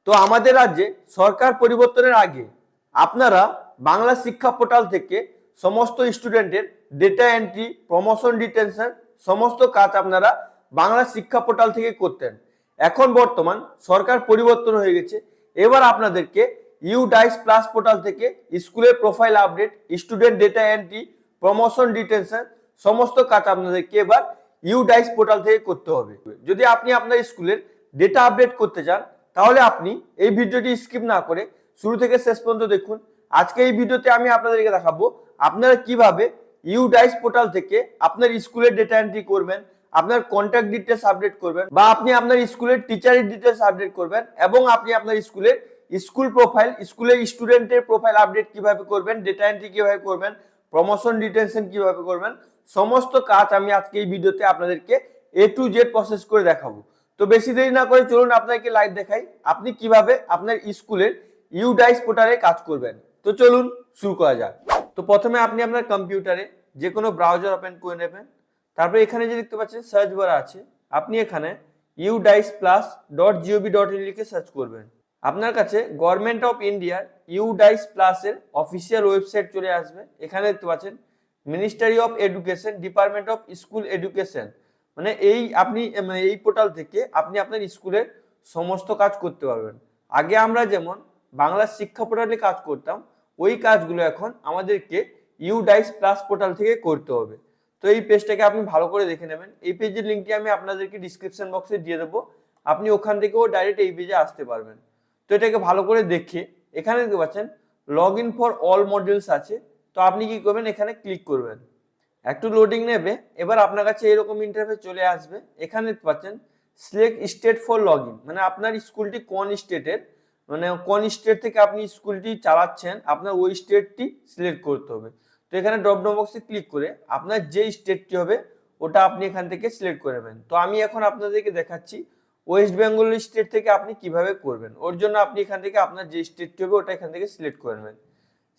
তো আমাদের রাজ্যে সরকার পরিবর্তনের আগে আপনারা বাংলা শিক্ষা পোর্টাল থেকে সমস্ত স্টুডেন্টের ডেটা এন্ট্রি, প্রমোশন ডিটেনশন সমস্ত কাজ আপনারা বাংলা শিক্ষা পোর্টাল থেকে করতেন। এখন বর্তমান সরকার পরিবর্তন হয়ে গেছে। এবার আপনাদেরকে ইউডাইস প্লাস পোর্টাল থেকে স্কুলের profile update, student data entry, promotion detention সমস্ত কাজ আপনাদেরকে এবার ইউডাইস পোর্টাল থেকে করতে হবে। যদি আপনি আপনার স্কুলের ডেটা আপডেট করতে চান তাহলে আপনি এই ভিডিওটি স্কিপ না করে শুরু থেকে শেষ পর্যন্ত দেখুন। আজকে এই ভিডিওতে আমি আপনাদেরকে দেখাবো আপনারা কিভাবে ইউডাইস পোর্টাল থেকে আপনার স্কুলের ডেটা এন্ট্রি করবেন, আপনার কন্ট্যাক্ট ডিটেলস আপডেট করবেন, বা আপনি আপনার স্কুলের টিচারের ডিটেলস আপডেট করবেন, এবং আপনি আপনার স্কুলের স্কুল প্রোফাইল, স্কুলের স্টুডেন্টের প্রোফাইল আপডেট কিভাবে করবেন, ডেটা এন্ট্রি কিভাবে করবেন, প্রমোশন ডিটেনশন কিভাবে করবেন, সমস্ত কাজ আমি আজকে এই ভিডিওতে আপনাদেরকে A to Z প্রসেস করে দেখাবো। তো বেশি দেরি না করে চলুন আপনাকে লাইভ দেখাই আপনি কিভাবে আপনার স্কুলের ইউডাইস পোর্টালে কাজ করবেন। তো চলুন শুরু করা যাক। তো প্রথমে আপনি আপনার কম্পিউটারে যে কোনো ব্রাউজার ওপেন করে নেবেন। তারপরে এখানে যে দেখতে পাচ্ছেন সার্চ বার আছে, আপনি এখানে udaiceplus.gov.in লিখে সার্চ করবেন। আপনার কাছে গভর্নমেন্ট অফ ইন্ডিয়ার ইউডাইস প্লাস এর অফিসিয়াল ওয়েবসাইট চলে আসবে। এখানে দেখতে পাচ্ছেন ministry of education, department of school education, মানে এই পোর্টাল থেকে আপনি আপনার স্কুলের সমস্ত কাজ করতে পারবেন। আগে আমরা যেমন বাংলা শিক্ষা পোর্টালে কাজ করতাম, ওই কাজগুলো এখন আমাদেরকে ইউডাইস প্লাস পোর্টাল থেকে করতে হবে। তো এই পেজটাকে আপনি ভালো করে দেখে নেবেন। এই পেজের লিঙ্কটি আমি আপনাদেরকে ডিসক্রিপশন বক্সে দিয়ে দেবো, আপনি ওখান থেকেও ডাইরেক্ট এই পেজে আসতে পারবেন। তো এটাকে ভালো করে দেখে এখানে দেখতে পাচ্ছেন log in for all modules আছে। তো আপনি কি করবেন, এখানে ক্লিক করবেন। একটু লোডিং নেবে, এবার আপনার কাছে এরকম ইন্টারফেস চলে আসবে। এখানে দেখতে পাচ্ছেন select state for log in, মানে আপনার স্কুলটি কোন স্টেটের, মানে কোন স্টেট থেকে আপনি স্কুলটি চালাচ্ছেন, আপনার ওই স্টেটটি সিলেক্ট করতে হবে। তো এখানে ড্রপ ডাউন বক্সে ক্লিক করে আপনার যে স্টেটটি হবে ওটা আপনি এখান থেকে সিলেক্ট করে নেবেন। তো আমি এখন আপনাদেরকে দেখাচ্ছি ওয়েস্ট বেঙ্গল স্টেট থেকে আপনি কিভাবে করবেন। ওর জন্য আপনি এখান থেকে আপনার যে স্টেটটি হবে ওটা এখান থেকে সিলেক্ট করে নেবেন।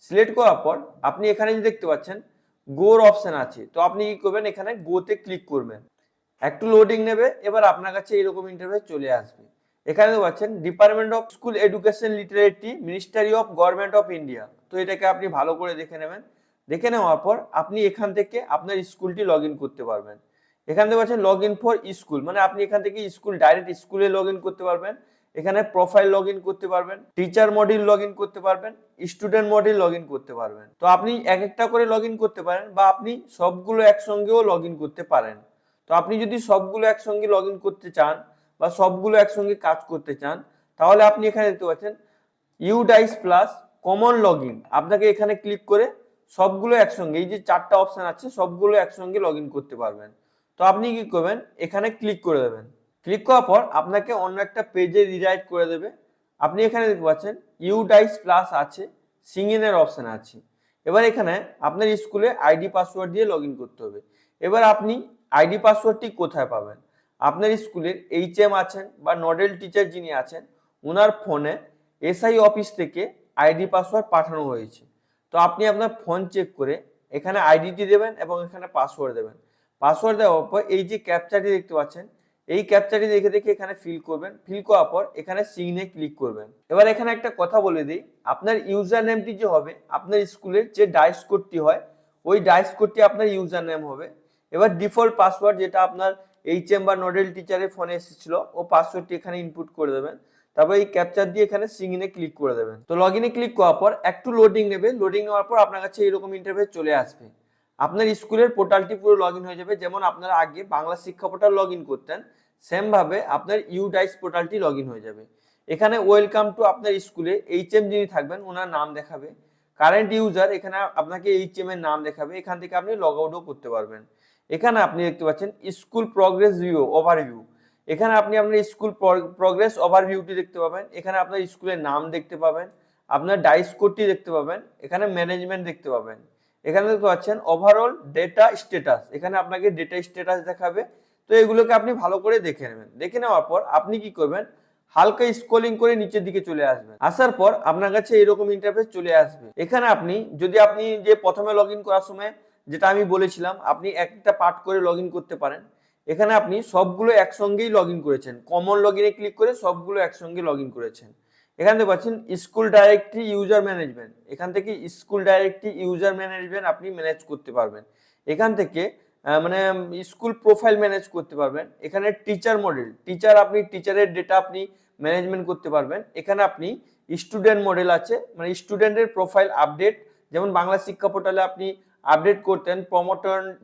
সিলেক্ট করার পর আপনি এখানে যে দেখতে পাচ্ছেন গোর অপশন আছে, তো আপনি কি করবেন, এখানে গোতে ক্লিক করবেন। একটু লোডিং নেবে, এবার আপনার কাছে এরকম ইন্টারফেস চলে আসবে। এখানে পাচ্ছেন department of school education লিটারেটি, ministry of government of India. তো এটাকে আপনি ভালো করে দেখে নেবেন। দেখে নেওয়ার পর আপনি এখান থেকে আপনার স্কুলটি লগ ইন করতে পারবেন। এখান থেকে পাচ্ছেন লগ ইন ফর স্কুল, মানে আপনি এখান থেকে স্কুল ডাইরেক্ট স্কুলে লগ ইন করতে পারবেন। এখানে প্রোফাইল লগ ইন করতে পারবেন, টিচার মডিউল লগ ইন করতে পারবেন, স্টুডেন্ট মডিউল লগ ইন করতে পারবেন। তো আপনি এক একটা করে লগ ইন করতে পারেন, বা আপনি সবগুলো একসঙ্গেও লগ ইন করতে পারেন। তো আপনি যদি সবগুলো একসঙ্গে লগ ইন করতে চান বা সবগুলো একসঙ্গে কাজ করতে চান, তাহলে আপনি এখানে দেখতে পাচ্ছেন UDISE plus common log in, আপনাকে এখানে ক্লিক করে সবগুলো একসঙ্গে, এই যে চারটা অপশন আছে সবগুলো একসঙ্গে লগ ইন করতে পারবেন। তো আপনি কি করবেন, এখানে ক্লিক করে দেবেন। ক্লিক করার পর আপনাকে অন্য একটা পেজে রিডাইরেক্ট করে দেবে। আপনি এখানে দেখতে পাচ্ছেন ইউডাইস প্লাস আছে, সিঙ্গিং এর অপশন আছে। এবার এখানে আপনার স্কুলে আইডি পাসওয়ার্ড দিয়ে লগ ইন করতে হবে। এবার আপনি আইডি পাসওয়ার্ডটি কোথায় পাবেন, আপনার স্কুলের এইচএম আছেন বা নোডাল টিচার যিনি আছেন ওনার ফোনে এসআই অফিস থেকে আইডি পাসওয়ার্ড পাঠানো হয়েছে। তো আপনি আপনার ফোন চেক করে এখানে আইডিটি দেবেন এবং এখানে পাসওয়ার্ড দেবেন। পাসওয়ার্ড দেওয়ার পর এই যে ক্যাপচাটি দেখতে পাচ্ছেন, এই ক্যাপচাটি দেখে দেখে এখানে ফিল করবেন। ফিল করার পর এখানে সিগনে ক্লিক করবেন। এবার এখানে একটা কথা বলে দিই, আপনার ইউজার নেমটি যে হবে, আপনার স্কুলের যে ডাইস কোডটি হয় ওই ডাইস কোডটি আপনার ইউজার নেম হবে। এবার ডিফল্ট পাসওয়ার্ড যেটা আপনার এইচএম বা নোডাল টিচারের ফোনে এসেছিল ও পাসওয়ার্ডটি এখানে ইনপুট করে দেবেন। তারপর এই ক্যাপচার দিয়ে এখানে সিগনে ক্লিক করে দেবেন। তো লগ ইনে ক্লিক করার পর একটু লোডিং নেবে, লোডিং নেওয়ার পর আপনার কাছে এরকম ইন্টারফেস চলে আসবে। আপনার স্কুলের পোর্টালটি পুরো লগ ইন হয়ে যাবে। যেমন আপনারা আগে বাংলা শিক্ষা পোর্টাল লগ ইন করতেন, সেম ভাবে আপনার ইউডাইস পোর্টালটি লগ ইন হয়ে যাবে। এখানে ওয়েলকাম টু আপনার স্কুলে এইচএম যিনি থাকবেন ওনার নাম দেখাবে। কারেন্ট ইউজার, এখানে আপনাকে এইচএম এর নাম দেখাবে। এখান থেকে আপনি লগ আউটও করতে পারবেন। এখানে আপনি দেখতে পাচ্ছেন স্কুল প্রগ্রেস ভিউ, ওভারভিউ। এখানে আপনি আপনার স্কুল প্রগ্রেস ওভারভিউটি দেখতে পাবেন। এখানে আপনার স্কুলের নাম দেখতে পাবেন, আপনার ডাইস কোডটি দেখতে পাবেন, এখানে ম্যানেজমেন্ট দেখতে পাবেন। এখানে দেখতে পাচ্ছেন ওভারঅল ডেটা স্ট্যাটাস, এখানে আপনাকে ডেটা স্ট্যাটাস দেখাবে। তো এগুলোকে আপনি ভালো করে দেখে নেবেন। দেখে নেওয়ার পর আপনি কি করবেন, হালকা স্ক্রলিং করে নিচের দিকে চলে আসবেন। আসার পর আপনার কাছে এরকম ইন্টারফেস চলে আসবে। এখানে আপনি যে প্রথমে লগ ইন করার সময় যেটা আমি বলেছিলাম আপনি একটা পার্ট করে লগ ইন করতে পারেন, এখানে আপনি সবগুলো একসঙ্গেই লগ ইন করেছেন, কমন লগ ইনে ক্লিক করে সবগুলো একসঙ্গে লগ ইন করেছেন। এখান থেকে পাচ্ছেন স্কুল ডাইরেক্টরি ইউজার ম্যানেজমেন্ট, এখান থেকে স্কুল ডাইরেক্টরি ইউজার ম্যানেজমেন্ট আপনি ম্যানেজ করতে পারবেন। এখান থেকে মানে স্কুল প্রোফাইল ম্যানেজ করতে পারবেন। এখানে টিচার মডেল, আপনি টিচারের ডেটা আপনি ম্যানেজমেন্ট করতে পারবেন। এখানে আপনি স্টুডেন্ট মডেল আছে, মানে স্টুডেন্টের প্রোফাইল আপডেট, যেমন বাংলা শিক্ষা পোর্টালে আপনি আপডেট করতেন,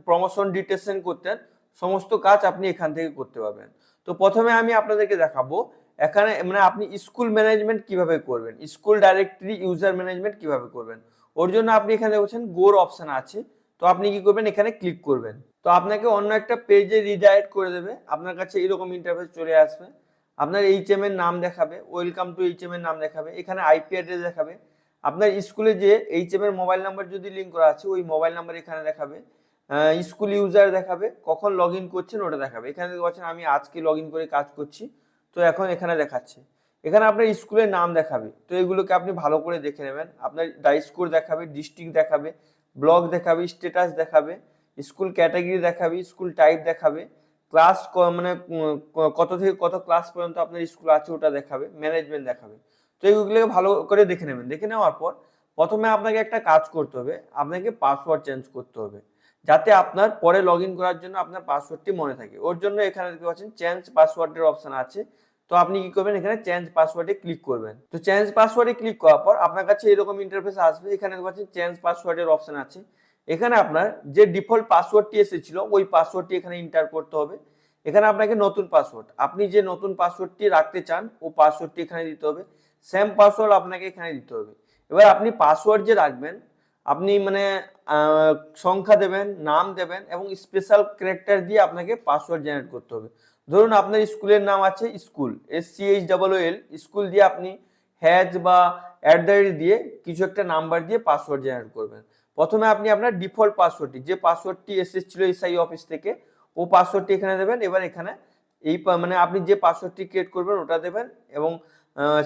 প্রমোশন ডিটেকশন করতেন, সমস্ত কাজ আপনি এখান থেকে করতে পারবেন। তো প্রথমে আমি আপনাদেরকে দেখাবো এখানে মানে আপনি স্কুল ম্যানেজমেন্ট কিভাবে করবেন, স্কুল ডাইরেক্টরি ইউজার ম্যানেজমেন্ট কিভাবে করবেন। ওর জন্য আপনি এখানে বলছেন গোর অপশন আছে, তো আপনি কি করবেন, এখানে ক্লিক করবেন। তো আপনাকে অন্য একটা পেজে রিডাইরেক্ট করে দেবে, আপনার কাছে এরকম ইন্টারফেস চলে আসবে। আপনার এইচএম এর নাম দেখাবে, ওয়েলকাম টু এইচএম এর নাম দেখাবে, এখানে আইপি অ্যাড্রেস দেখাবে, আপনার স্কুলে যে এইচএম এর মোবাইল নাম্বার যদি লিঙ্ক করা আছে ওই মোবাইল নাম্বার এখানে দেখাবে, স্কুল ইউজার দেখাবে, কখন লগ ইন করছেন ওটা দেখাবে। এখানে বলছেন আমি আজকে লগ ইন করে কাজ করছি, তো এখন এখানে দেখাচ্ছে। এখানে আপনার স্কুলের নাম দেখাবে, তো এগুলোকে আপনি ভালো করে দেখে নেবেন। আপনার ডাই স্কোর দেখাবে, ডিস্ট্রিক্ট দেখাবে, ব্লক দেখাবে, স্ট্যাটাস দেখাবে, স্কুল ক্যাটাগরি দেখাবে, স্কুল টাইপ দেখাবে, ক্লাস মানে কত থেকে কত ক্লাস পর্যন্ত আপনার স্কুল আছে ওটা দেখাবে, ম্যানেজমেন্ট দেখাবে। তো এইগুলোকে ভালো করে দেখে নেবেন। দেখে নেওয়ার পর প্রথমে আপনাকে একটা কাজ করতে হবে, আপনাকে পাসওয়ার্ড চেঞ্জ করতে হবে, যাতে আপনার পরে লগ ইন করার জন্য আপনার পাসওয়ার্ডটি মনে থাকে। ওর জন্য এখানে দেখতে পাচ্ছেন চেঞ্জ পাসওয়ার্ডের অপশন আছে, তো আপনি কি করবেন, এখানে চেঞ্জ পাসওয়ার্ডে ক্লিক করবেন। তো চেঞ্জ পাসওয়ার্ডে ক্লিক করার পর আপনার কাছে এরকম ইন্টারফেস আসবে। এখানে দেখতে পাচ্ছেন চেঞ্জ পাসওয়ার্ডের অপশন আছে, এখানে আপনার যে ডিফল্ট পাসওয়ার্ডটি এসেছিল ওই পাসওয়ার্ডটি এখানে এন্টার করতে হবে। এখানে আপনাকে নতুন পাসওয়ার্ড, আপনি যে নতুন পাসওয়ার্ডটি রাখতে চান ও পাসওয়ার্ডটি এখানে দিতে হবে, সেম পাসওয়ার্ড আপনাকে এখানে দিতে হবে। এবার আপনি পাসওয়ার্ড যে রাখবেন, আপনি মানে সংখ্যা দেবেন, নাম দেবেন এবং স্পেশাল ক্যারেক্টার দিয়ে আপনাকে পাসওয়ার্ড জেনারেট করতে হবে। ধরুন আপনার স্কুলের নাম আছে স্কুল, SCHOOL, স্কুল দিয়ে আপনি হ্যাজ বা @ দিয়ে কিছু একটা নাম্বার দিয়ে পাসওয়ার্ড জেনারেট করবেন। প্রথমে আপনি আপনার ডিফল্ট পাসওয়ার্ডটি, যে পাসওয়ার্ডটি এসেছিল SI অফিস থেকে, ও পাসওয়ার্ডটি এখানে দেবেন। এবার এখানে এই মানে আপনি যে পাসওয়ার্ডটি ক্রিয়েট করবেন ওটা দেবেন এবং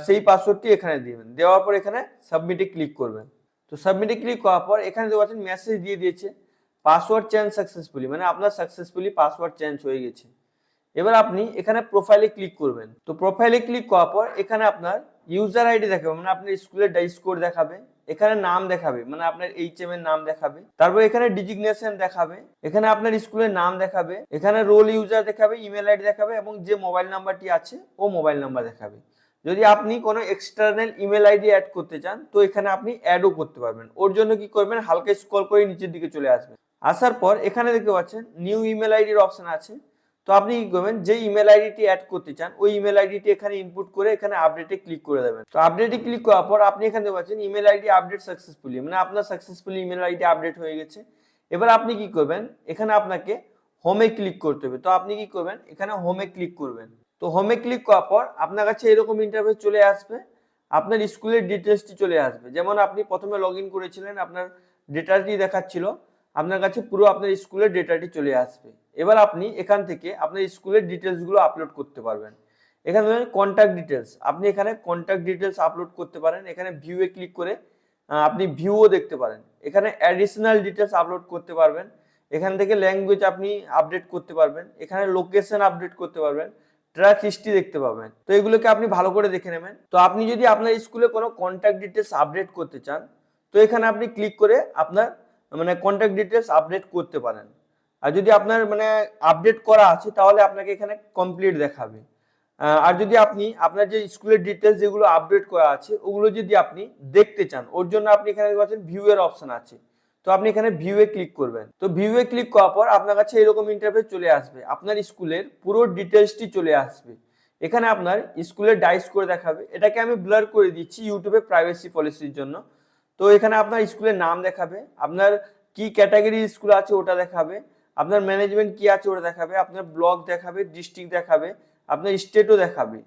সেই পাসওয়ার্ডটি এখানে দিবেন। দেওয়ার পর এখানে সাবমিটে ক্লিক করবেন। তো সাবমিটে ক্লিক করার পর এখানে দেখতে মেসেজ দিয়ে দিয়েছে পাসওয়ার্ড চেঞ্জ সাকসেসফুলি, মানে আপনার সাকসেসফুলি পাসওয়ার্ড চেঞ্জ হয়ে গেছে। এবার আপনি এখানে প্রোফাইলে ক্লিক করবেন। তো প্রোফাইলে ক্লিক করার পর এখানে আপনার ইউজার আইডি দেখাবে, মানে আপনার স্কুলের ডাই স্কোর দেখাবে, এখানে নাম দেখাবে, মানে আপনার এইচএম এর নাম দেখাবে, তারপর এখানে ডিজিগনেশন দেখাবে, এখানে আপনার স্কুলের নাম দেখাবে, এখানে রোল ইউজার দেখাবে, ইমেল আইডি দেখাবে এবং যে মোবাইল নাম্বারটি আছে ও মোবাইল নাম্বার দেখাবে। যদি আপনি কোনো এক্সটার্নাল ইমেল আইডি অ্যাড করতে চান তো এখানে আপনি অ্যাডও করতে পারবেন। ওর জন্য কি করবেন, হালকা স্ক্রল করে নিচের দিকে চলে আসবেন। আসার পর এখানে দেখতে পাচ্ছেন নিউ ইমেল আইডির অপশন আছে, তো আপনি কি করবেন, যে ইমেল আইডিটি অ্যাড করতে চান ওই ইমেল আইডিটি এখানে ইনপুট করে এখানে আপডেটে ক্লিক করে দেবেন। তো আপডেটে ক্লিক করার পর আপনি এখানে দেখতে পাচ্ছেন ইমেল আইডি আপডেট সাকসেসফুলি, মানে আপনার সাকসেসফুলি ইমেল আইডি আপডেট হয়ে গেছে। এবার আপনি কি করবেন, এখানে আপনাকে হোমে ক্লিক করতে হবে। তো আপনি কি করবেন, এখানে হোমে ক্লিক করবেন। তো হোমে ক্লিক করার পর আপনার কাছে এরকম ইন্টারফেস চলে আসবে, আপনার স্কুলের ডিটেলসটি চলে আসবে। যেমন আপনি প্রথমে লগ ইন করেছিলেন, আপনার ডেটাটি দেখাচ্ছিল, আপনার কাছে পুরো আপনার স্কুলের ডেটাটি চলে আসবে। এবার আপনি এখান থেকে আপনার স্কুলের ডিটেলসগুলো আপলোড করতে পারবেন। এখানে কন্ট্যাক্ট ডিটেলস, আপনি এখানে কন্ট্যাক্ট ডিটেলস আপলোড করতে পারেন। এখানে ভিউয়ে ক্লিক করে আপনি ভিউও দেখতে পারেন। এখানে অ্যাডিশনাল ডিটেলস আপলোড করতে পারবেন। এখান থেকে ল্যাঙ্গুয়েজ আপনি আপডেট করতে পারবেন, এখানে লোকেশন আপডেট করতে পারবেন, ট্র্যাক হিস্ট্রি দেখতে পাবেন। তো এগুলোকে আপনি ভালো করে দেখে নেবেন। তো আপনি যদি আপনার স্কুলে কোনো কন্ট্যাক্ট ডিটেলস আপডেট করতে চান তো এখানে আপনি ক্লিক করে আপনার মানে কন্ট্যাক্ট ডিটেলস আপডেট করতে পারেন। আর যদি আপনার মানে আপডেট করা আছে তাহলে আপনাকে এখানে কমপ্লিট দেখাবে। আর যদি আপনি আপনার যে স্কুলের ডিটেলস যেগুলো আপডেট করা আছে ওগুলো যদি আপনি দেখতে চান ওর জন্য আপনি এখানে পাচ্ছেন ভিউ এর অপশন আছে, তো আপনি এখানে ভিউয়ে ক্লিক করবেন। তো ভিউয়ে ক্লিক করার পর আপনার কাছে এরকম ইন্টারফেস চলে আসবে, আপনার স্কুলের পুরো ডিটেলসটি চলে আসবে। এখানে আপনার স্কুলের ডাই স্কোর দেখাবে, এটাকে আমি ব্লার করে দিচ্ছি ইউটিউবে প্রাইভেসি পলিসির জন্য। তো এখানে আপনার স্কুলের নাম দেখাবে, আপনার কি ক্যাটাগরি স্কুল আছে ওটা দেখাবে, আপনার ম্যানেজমেন্ট কি আছে ওটা দেখাবে, আপনার ব্লক দেখাবে, ডিস্ট্রিক্ট দেখাবে, আপনার স্টেটও দেখাবে।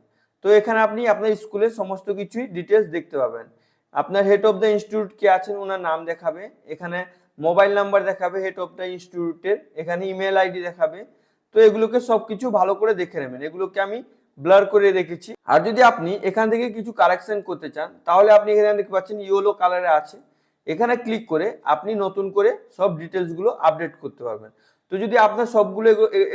তো এখানে আপনি আপনার স্কুলের সমস্ত কিছুই ডিটেলস দেখতে পাবেন। আপনার হেড অফ দ্য ইনস্টিটিউট কে আছেন ওনার নাম দেখাবে, এখানে মোবাইল নাম্বার দেখাবে হেড অফ দ্য ইনস্টিটিউটের, এখানে ইমেল আইডি দেখাবে। তো এগুলোকে সবকিছু ভালো করে দেখে নেবেন, এগুলোকে আমি ব্লার করে রেখেছি। আর যদি আপনি এখান থেকে কিছু কারেকশন করতে চান তাহলে আপনি এখানে দেখতে পাচ্ছেন ইয়েলো কালারে আছে, এখানে ক্লিক করে আপনি নতুন করে সব ডিটেলস গুলো আপডেট করতে পারবেন। তো যদি আপনার সবগুলো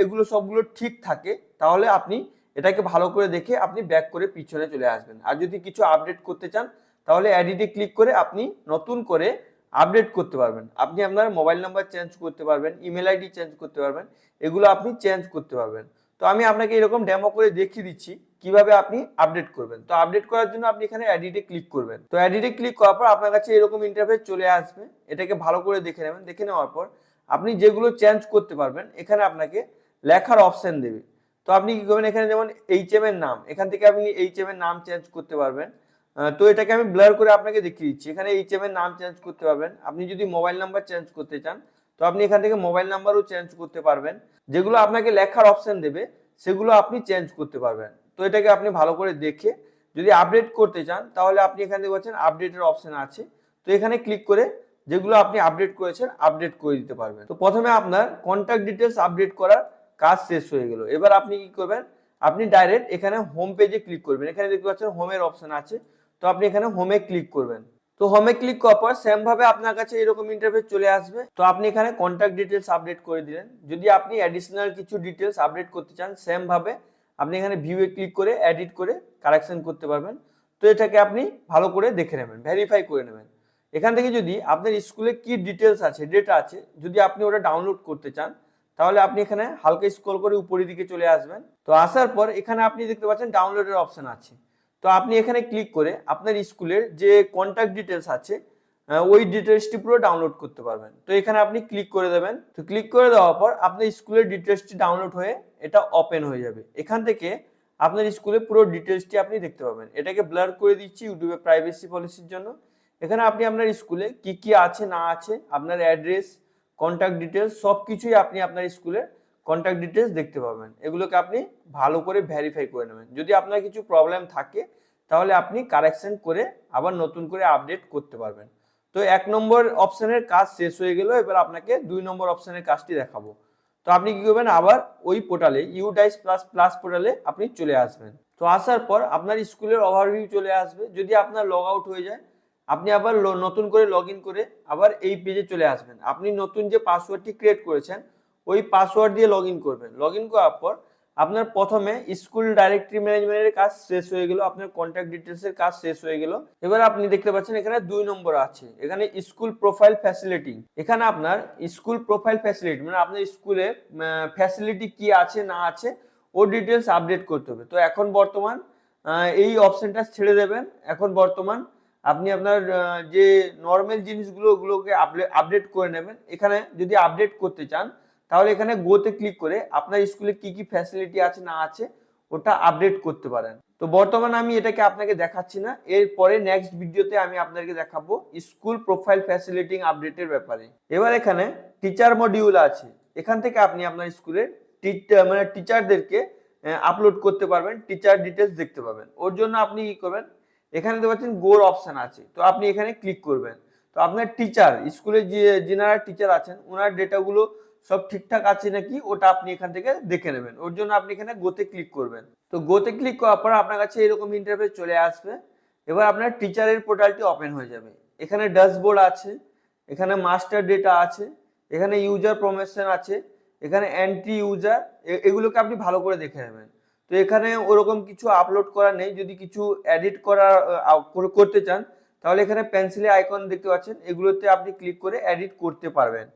এগুলো সবগুলো ঠিক থাকে তাহলে আপনি এটাকে ভালো করে দেখে আপনি ব্যাক করে পিছনে চলে আসবেন। আর যদি কিছু আপডেট করতে চান তাহলে এডিটে ক্লিক করে আপনি নতুন করে আপডেট করতে পারবেন। আপনি আপনার মোবাইল নাম্বার চেঞ্জ করতে পারবেন, ইমেল আইডি চেঞ্জ করতে পারবেন, এগুলো আপনি চেঞ্জ করতে পারবেন। তো আমি আপনাকে এরকম ডেমো করে দেখিয়ে দিচ্ছি কিভাবে আপনি আপডেট করবেন। তো আপডেট করার জন্য আপনি এখানে এডিটে ক্লিক করবেন। তো এডিটে ক্লিক করার পর আপনার কাছে এরকম ইন্টারফেস চলে আসবে। এটাকে ভালো করে দেখে নেবেন। দেখে নেওয়ার পর আপনি যেগুলো চেঞ্জ করতে পারবেন এখানে আপনাকে লেখার অপশন দেবে। তো আপনি কি করবেন, এখানে যেমন এইচএম এর নাম, এখান থেকে আপনি এইচএম এর নাম চেঞ্জ করতে পারবেন। তো এটাকে আমি ব্লার করে আপনাকে দেখিয়ে দিচ্ছি। এখানে এইচএম এর নাম চেঞ্জ করতে পারবেন। আপনি যদি মোবাইল নাম্বার চেঞ্জ করতে চান তো আপনি এখান থেকে মোবাইল নাম্বারও চেঞ্জ করতে পারবেন। যেগুলো আপনাকে লেখার অপশন দেবে সেগুলো আপনি চেঞ্জ করতে পারবেন। তো এটাকে আপনি ভালো করে দেখে যদি আপডেট করতে চান তাহলে আপনি এখান থেকে বলছেন আপডেটের অপশন আছে। তো এখানে ক্লিক করে যেগুলো আপনি আপডেট করেছেন আপডেট করে দিতে পারবেন। তো প্রথমে আপনার কন্ট্যাক্ট ডিটেলস আপডেট করার কাজ শেষ হয়ে গেল। এবার আপনি কি করবেন, আপনি ডাইরেক্ট এখানে হোম পেজে ক্লিক করবেন। এখানে দেখতে পাচ্ছেন হোমের অপশন আছে। তো আপনি এখানে হোমে ক্লিক করবেন। তো হোমে ক্লিক করার পর সেম ভাবে আপনার কাছে এরকম ইন্টারফেস চলে আসবে। তো আপনি এখানে কন্ট্যাক্ট ডিটেলস আপডেট করে দিলেন। যদি আপনি অ্যাডিশনাল কিছু ডিটেলস আপডেট করতে চান সেম ভাবে আপনি এখানে ভিউয়ে ক্লিক করে এডিট করে কারেকশন করতে পারবেন। তো এটাকে আপনি ভালো করে দেখে নেবেন, ভেরিফাই করে নেবেন। এখান থেকে যদি আপনার স্কুলে কি ডিটেলস আছে, ডেটা আছে, যদি আপনি ওটা ডাউনলোড করতে চান তাহলে আপনি এখানে হালকা স্ক্রল করে উপরের দিকে চলে আসবেন। তো আসার পর এখানে আপনি দেখতে পাচ্ছেন ডাউনলোডের অপশন আছে। তো আপনি এখানে ক্লিক করে আপনার স্কুলের যে কন্ট্যাক্ট ডিটেলস আছে ওই ডিটেলসটি পুরো ডাউনলোড করতে পারবেন। তো এখানে আপনি ক্লিক করে দেবেন। তো ক্লিক করে দেওয়ার পর আপনার স্কুলের ডিটেলসটি ডাউনলোড হয়ে এটা ওপেন হয়ে যাবে। এখান থেকে আপনার স্কুলের পুরো ডিটেলসটি আপনি দেখতে পাবেন। এটাকে ব্লার করে দিচ্ছি ইউটিউবে প্রাইভেসি পলিসির জন্য। এখানে আপনি আপনার স্কুলে কি কি আছে না আছে, আপনার অ্যাড্রেস, কন্ট্যাক্ট ডিটেলস সব কিছুই আপনি আপনার স্কুলের কন্ট্যাক্ট ডিটেলস দেখতে পাবেন। এগুলোকে আপনি ভালো করে ভেরিফাই করে নেবেন। যদি আপনার কিছু প্রবলেম থাকে তাহলে আপনি কারেকশন করে আবার নতুন করে আপডেট করতে পারবেন। তো 1 নম্বর অপশনের কাজ শেষ হয়ে গেল। এবার আপনাকে 2 নম্বর অপশনের কাজটি দেখাবো। তো আপনি কি করবেন, আবার ওই পোর্টালে ইউডাইস প্লাস প্লাস পোর্টালে আপনি চলে আসবেন। তো আসার পর আপনার স্কুলের ওভারভিউ চলে আসবে। যদি আপনার লগ আউট হয়ে যায় আপনি আবার নতুন করে লগ ইন করে আবার এই পেজে চলে আসবেন। আপনি নতুন যে পাসওয়ার্ডটি ক্রিয়েট করেছেন ওই পাসওয়ার্ড দিয়ে লগ ইন করবেন। লগ ইন করার পর আপনার প্রথমে স্কুল ডাইরেক্টরি ম্যানেজমেন্টের কাজ শেষ হয়ে গেল, আপনার কন্ট্যাক্ট ডিটেলস এর কাজ শেষ হয়ে গেল। এবার আপনি দেখতে পাচ্ছেন এখানে 2 নম্বর আছে, এখানে স্কুল প্রোফাইল ফ্যাসিলিটি। এখানে আপনার স্কুল প্রোফাইল ফ্যাসিলিটি মানে আপনার স্কুলে ফ্যাসিলিটি কি আছে না আছে ও ডিটেলস আপডেট করতে হবে। তো এখন বর্তমান এই অপশনটা ছেড়ে দেবেন। এখন বর্তমান আপনি আপনার যে নর্মাল জিনিসগুলো ওগুলোকে আপডেট করে নেবেন। এখানে যদি আপডেট করতে চান তাহলে এখানে গোতে ক্লিক করে আপনার স্কুলে কি কি ফ্যাসিলিটি আছে না আছে ওটা আপডেট করতে পারেন। তো বর্তমানে আমি এটাকে আপনাকে দেখাচ্ছি না, এরপরে নেক্সট ভিডিওতে আমি আপনাদেরকে দেখাবো স্কুল প্রোফাইল ফ্যাসিলিটি আপডেটের ব্যাপারে। এবার এখানে টিচার মডিউল আছে। এখান থেকে আপনি আপনার স্কুলের টিচারদেরকে আপলোড করতে পারবেন, টিচার ডিটেলস দেখতে পাবেন। ওর জন্য আপনি কি করবেন, এখানে দেখতে পাচ্ছেন গোর অপশন আছে। তো আপনি এখানে ক্লিক করবেন। তো আপনার টিচার স্কুলে যে যিনারা টিচার আছেন ওনার ডেটাগুলো সব ঠিকঠাক আছে নাকি ওটা আপনি এখান থেকে দেখে নেবেন। ওর জন্য আপনি এখানে গোতে ক্লিক করবেন। তো গোতে ক্লিক করার পর আপনার কাছে এরকম ইন্টারফেস চলে আসবে। এবার আপনার টিচারের পোর্টালটি ওপেন হয়ে যাবে। এখানে ড্যাশবোর্ড আছে, এখানে মাস্টার ডেটা আছে, এখানে ইউজার প্রমোশন আছে, এখানে এন্ট্রি ইউজার, এগুলোকে আপনি ভালো করে দেখে নেবেন। তো এখানে ওরকম কিছু আপলোড করা নেই। যদি কিছু এডিট করতে চান তাহলে এখানে পেন্সিলের আইকন দেখতে পাচ্ছেন, এগুলোতে আপনি ক্লিক করে এডিট করতে পারবেন।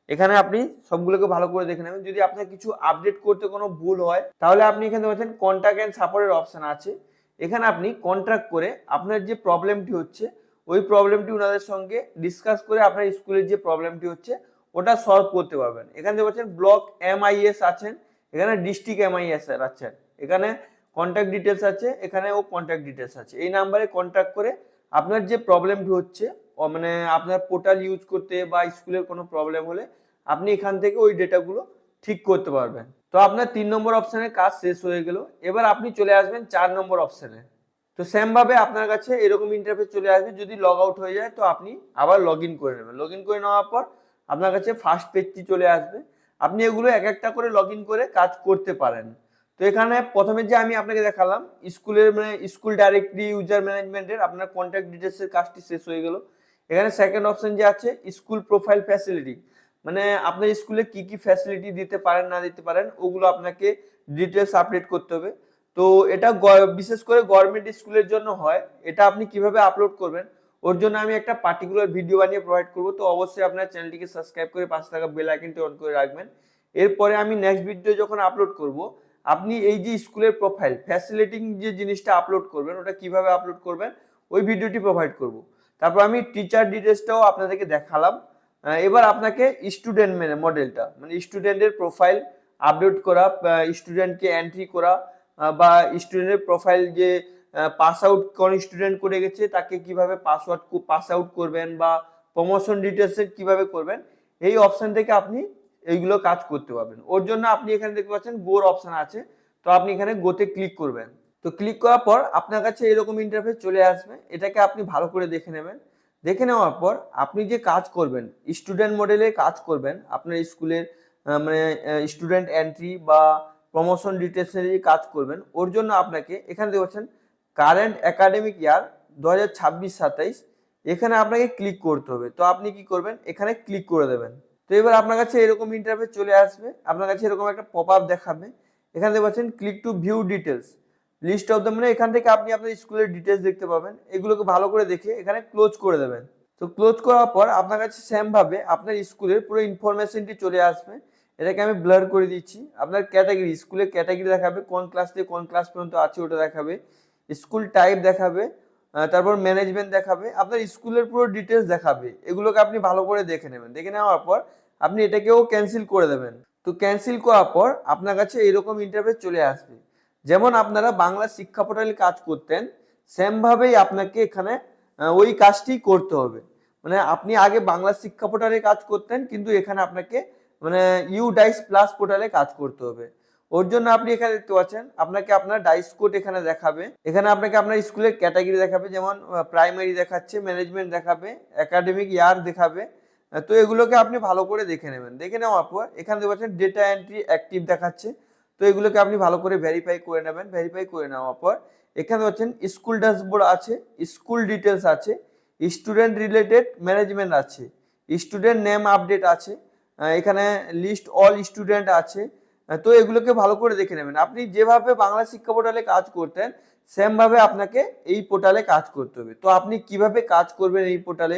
এখানে আপনি সবগুলোকে ভালো করে দেখে নেবেন। যদি আপনার কিছু আপডেট করতে কোনো ভুল হয় তাহলে আপনি এখানে দেখছেন কন্ট্যাক্ট এন্ড সাপোর্টের অপশন আছে। এখানে আপনি কন্ট্যাক্ট করে আপনার যে প্রবলেমটি হচ্ছে ওই প্রবলেমটি ওনাদের সঙ্গে ডিসকাস করে আপনার স্কুলের যে প্রবলেমটি হচ্ছে ওটা সলভ করতে পারবেন। এখানে দেখতে পাচ্ছেন ব্লক এমআইএস আছেন, এখানে ডিস্ট্রিক্ট এমআইএস আছেন, এখানে কন্ট্যাক্ট ডিটেলস আছে, এখানেও কন্ট্যাক্ট ডিটেলস আছে। এই নাম্বারে কন্ট্যাক্ট করে আপনার যে প্রবলেমটি হচ্ছে মানে আপনার পোর্টাল ইউজ করতে বা স্কুলের কোনো প্রবলেম হলে আপনি এখান থেকে ওই ডেটাগুলো ঠিক করতে পারবেন। তো আপনার 3 নম্বর অপশনের কাজ শেষ হয়ে গেল। এবার আপনি চলে আসবেন 4 নম্বর অপশনে। তো সেম ভাবে আপনার কাছে এরকম ইন্টারফেস চলে আসবে। যদি লগ আউট হয়ে যায় তো আপনি আবার লগ ইন করে নেবেন। লগ ইন করে নেওয়ার পর আপনার কাছে ফার্স্ট পেজটি চলে আসবে। আপনি এগুলো এক একটা করে লগ ইন করে কাজ করতে পারেন। তো এখানে প্রথমে যে আমি আপনাকে দেখালাম স্কুলের স্কুল ডাইরেক্টরি ইউজার ম্যানেজমেন্টের আপনার কন্ট্যাক্ট ডিটেলসের কাজটি শেষ হয়ে গেল। এখানে সেকেন্ড অপশন যে আছে স্কুল প্রোফাইল ফ্যাসিলিটি মানে আপনার স্কুলে কি কি ফ্যাসিলিটি দিতে পারেন না দিতে পারেন ওগুলো আপনাকে ডিটেলস আপডেট করতে হবে। তো এটা বিশেষ করে গভর্নমেন্ট স্কুলের জন্য হয়। এটা আপনি কিভাবে আপলোড করবেন ওর জন্য আমি একটা পার্টিকুলার ভিডিও বানিয়ে প্রোভাইড করব। তো অবশ্যই আপনার চ্যানেলটিকে সাবস্ক্রাইব করে পাশে থাকা বেল আইকনটি অন করে রাখবেন। এরপরে আমি নেক্সট ভিডিও যখন আপলোড করব, আপনি এই যে স্কুলের প্রোফাইল ফ্যাসিলিটিং যে জিনিসটা আপলোড করবেন ওটা কিভাবে আপলোড করবেন ওই ভিডিওটি প্রোভাইড করব। তারপর আমি টিচার ডিটেলসটাও আপনাদেরকে দেখালাম। এবার আপনাকে স্টুডেন্ট মডেলটা মানে স্টুডেন্টের প্রোফাইল আপডেট করা, স্টুডেন্টকে এন্ট্রি করা, বা স্টুডেন্টের প্রোফাইল যে পাস আউট কোন স্টুডেন্ট করে গেছে তাকে কিভাবে পাস আউট করবেন বা প্রমোশন ডিটেলস কিভাবে করবেন, এই অপশন থেকে আপনি এইগুলো কাজ করতে পারবেন। ওর জন্য আপনি এখানে দেখতে পাচ্ছেন গোর অপশন আছে, তো আপনি এখানে গোতে ক্লিক করবেন। তো ক্লিক করার পর আপনার কাছে এরকম ইন্টারফেস চলে আসবে। এটাকে আপনি ভালো করে দেখে নেবেন। দেখে নেওয়ার পর আপনি যে কাজ করবেন স্টুডেন্ট মডেলে কাজ করবেন আপনার স্কুলের মানে স্টুডেন্ট এন্ট্রি বা প্রমোশন ডিটেলসের যে কাজ করবেন ওর জন্য আপনাকে এখানে দেখছেন কারেন্ট একাডেমিক ইয়ার 2026-27 এখানে আপনাকে ক্লিক করতে হবে। তো আপনি কি করবেন এখানে ক্লিক করে দেবেন। তো এবার আপনার কাছে এরকম ইন্টারফেস চলে আসবে, আপনার কাছে এরকম একটা পপআপ দেখাবে। এখানে দেখতে পাচ্ছেন click to view details list of the, মানে এখান থেকে আপনি আপনার স্কুলের ডিটেলস দেখতে পাবেন। এগুলোকে ভালো করে দেখে এখানে ক্লোজ করে দেবেন। তো ক্লোজ করার পর আপনার কাছে সেম ভাবে আপনার স্কুলের পুরো ইনফরমেশনটি চলে আসবে। এটাকে আমি ব্লার করে দিচ্ছি। আপনার ক্যাটাগরি স্কুলের ক্যাটাগরি দেখাবে, কোন ক্লাস থেকে কোন ক্লাস পর্যন্ত আছে ওটা দেখাবে, স্কুল টাইপ দেখাবে, তারপর ম্যানেজমেন্ট দেখাবে, আপনার স্কুলের পুরো ডিটেলস দেখাবে। এগুলোকে আপনি ভালো করে দেখে নেবেন। দেখে নেওয়ার পর আপনি এটাকেও ক্যান্সেল করে দেবেন। তো ক্যান্সেল করার পর আপনার কাছে এরকম ইন্টারফেস চলে আসবে। যেমন আপনারা বাংলা শিক্ষা পোর্টালে কাজ করতেন সেম ভাবেই আপনাকে এখানে ওই কাজটি করতে হবে। মানে আপনি আগে বাংলা শিক্ষা পোর্টালে কাজ করতেন, কিন্তু এখানে আপনাকে মানে ডাইস প্লাস পোর্টালে কাজ করতে হবে। ওর জন্য আপনি এখানে দেখতে পাচ্ছেন আপনাকে আপনার ডাইস কোড এখানে দেখাবে। এখানে আপনাকে আপনার স্কুলের ক্যাটাগরি দেখাবে, যেমন প্রাইমারি দেখাচ্ছে, ম্যানেজমেন্ট দেখাবে, একাডেমিক ইয়ার দেখাবে। তো এগুলোকে আপনি ভালো করে দেখে নেবেন। দেখে নেওয়ার পর এখানে দেখতে পাচ্ছেন ডেটা এন্ট্রি অ্যাক্টিভ দেখাচ্ছে। তো এগুলোকে আপনি ভালো করে ভেরিফাই করে নেবেন। ভেরিফাই করে নেওয়ার পর এখানে পাচ্ছেন স্কুল ড্যাশবোর্ড আছে, স্কুল ডিটেলস আছে, স্টুডেন্ট রিলেটেড ম্যানেজমেন্ট আছে, স্টুডেন্ট নেম আপডেট আছে, এখানে লিস্ট অল স্টুডেন্ট আছে। তো এগুলোকে ভালো করে দেখে নেবেন। আপনি যেভাবে বাংলা শিক্ষা পোর্টালে কাজ করতেন সেম ভাবে আপনাকে এই পোর্টালে কাজ করতে হবে। তো আপনি কিভাবে কাজ করবেন এই পোর্টালে,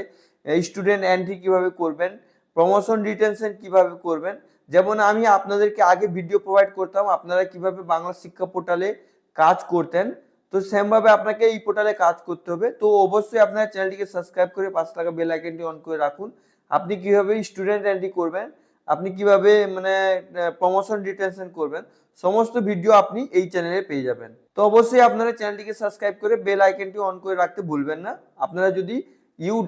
স্টুডেন্ট এন্ট্রি কিভাবে করবেন, প্রমোশন ডিটেনশন কিভাবে করবেন, যেমন আমি আপনাদেরকে আগে ভিডিও প্রোভাইড করতাম আপনারা কিভাবে বাংলা শিক্ষা পোর্টালে কাজ করতেন, তো সেম ভাবে আপনাকে এই পোর্টালে কাজ করতে হবে। তো অবশ্যই আপনার চ্যানেলটিকে সাবস্ক্রাইব করে পাশে থাকা বেল আইকনটি অন করে রাখুন। আপনি কিভাবে স্টুডেন্ট এন্ট্রি করবেন, আপনি কিভাবে মানে প্রমোশন ডিটেনশন করবেন, সমস্ত ভিডিও আপনি এই চ্যানেলে পেয়ে যাবেন। তো অবশ্যই আপনারা চ্যানেলটিকে সাবস্ক্রাইব করে বেল আইকনটি অন করে রাখতে ভুলবেন না। আপনারা যদি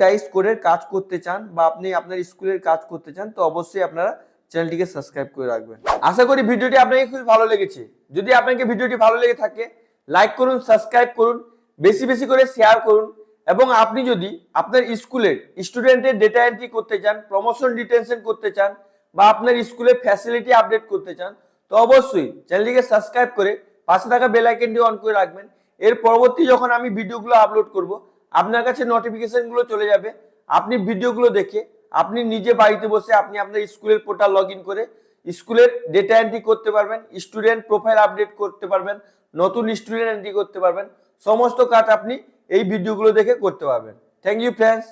ডাইস কোডের কাজ করতে চান বা আপনি আপনার স্কুলের কাজ করতে চান তো অবশ্যই আপনারা চ্যানেলটিকে সাবস্ক্রাইব করে রাখবেন। আশা করি ভিডিওটি আপনাকে খুব ভালো লেগেছে। যদি আপনাকে ভিডিওটি ভালো লেগে থাকে লাইক করুন, সাবস্ক্রাইব করুন, বেশি বেশি করে শেয়ার করুন। এবং আপনি যদি আপনার স্কুলের স্টুডেন্টের ডেটা এন্ট্রি করতে চান, প্রমোশন ডিটেনশন করতে চান বা আপনার স্কুলের ফ্যাসিলিটি আপডেট করতে চান তো অবশ্যই চ্যানেলটিকে সাবস্ক্রাইব করে পাশে থাকা বেল আইকনটি অন করে রাখবেন। এর পরবর্তী যখন আমি ভিডিওগুলো আপলোড করব আপনার কাছে নোটিফিকেশনগুলো চলে যাবে। আপনি ভিডিওগুলো দেখে আপনি নিজে বাড়িতে বসে আপনি আপনার স্কুলের পোর্টাল লগ ইন করে স্কুলের ডেটা এন্ট্রি করতে পারবেন, স্টুডেন্ট প্রোফাইল আপডেট করতে পারবেন, নতুন স্টুডেন্ট এন্ট্রি করতে পারবেন। সমস্ত কাজ আপনি এই ভিডিওগুলো দেখে করতে পারবেন। Thank you friends.